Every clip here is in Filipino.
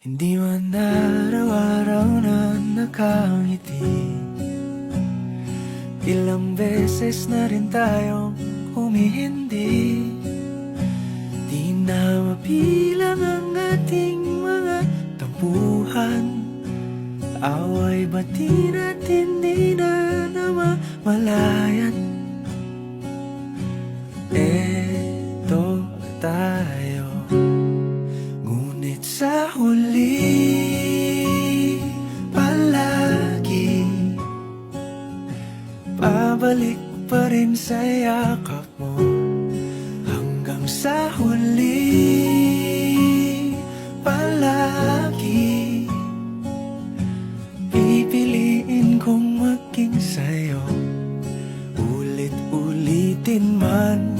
Hindi man araw-araw na nakangiti. Ilang beses na rin tayong humihindi. Di na mabilang ang ating mga tampuhan. Away bati natin di na namamalayan. Eto tayo, ngunit sa huli palagi pabalik pa rin sa yakap mo. Hanggang sa huli palagi pipiliin kong maging sa'yo. Ulit-ulitin man,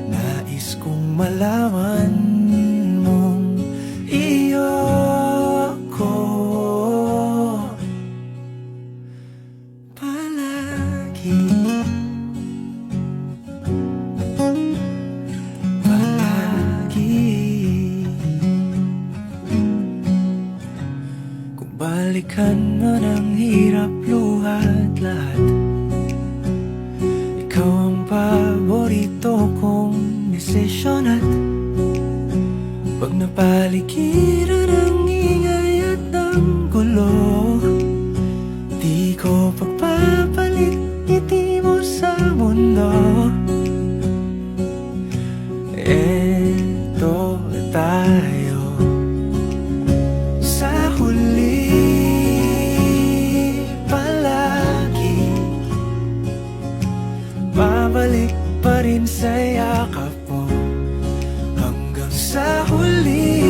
nais kong malaman mong iyo ko palagi. Palagi. Kung balikan man ang hirap, luhat lahat, ikaw ang paborito kong desisyon. At pag napaligiran ang ingay at ng gulo, di ko pagpapalit ngiti mo sa mundo. Eto tayo, sa huli palagi babalik pa rin sa yakap mo. Hanggang sa huli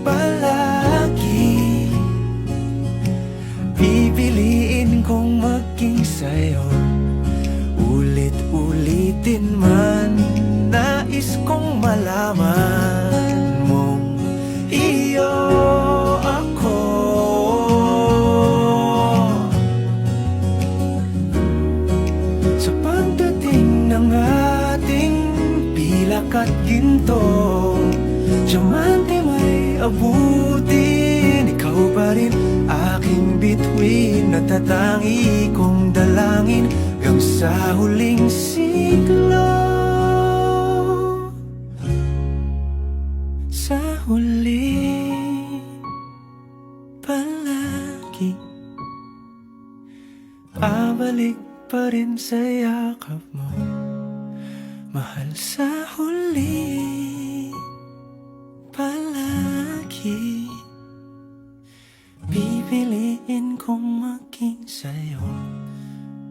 palagi pipiliin kong maging sa'yo. Ulit-ulitin man, nais kong malaman mong iyo ako. Sa pagdating ng ating pilak at ginto, diamante may abutin, ikaw pa rin aking bituin, natatangi kong dalangin hanggang sa huling siglo. Sa huli palagi pabalik pa rin sa yakap mo, mahal. Sa huli palagi pipiliin kong maging sa'yo.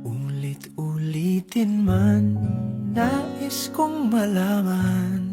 Ulit-ulitin man, nais kong malaman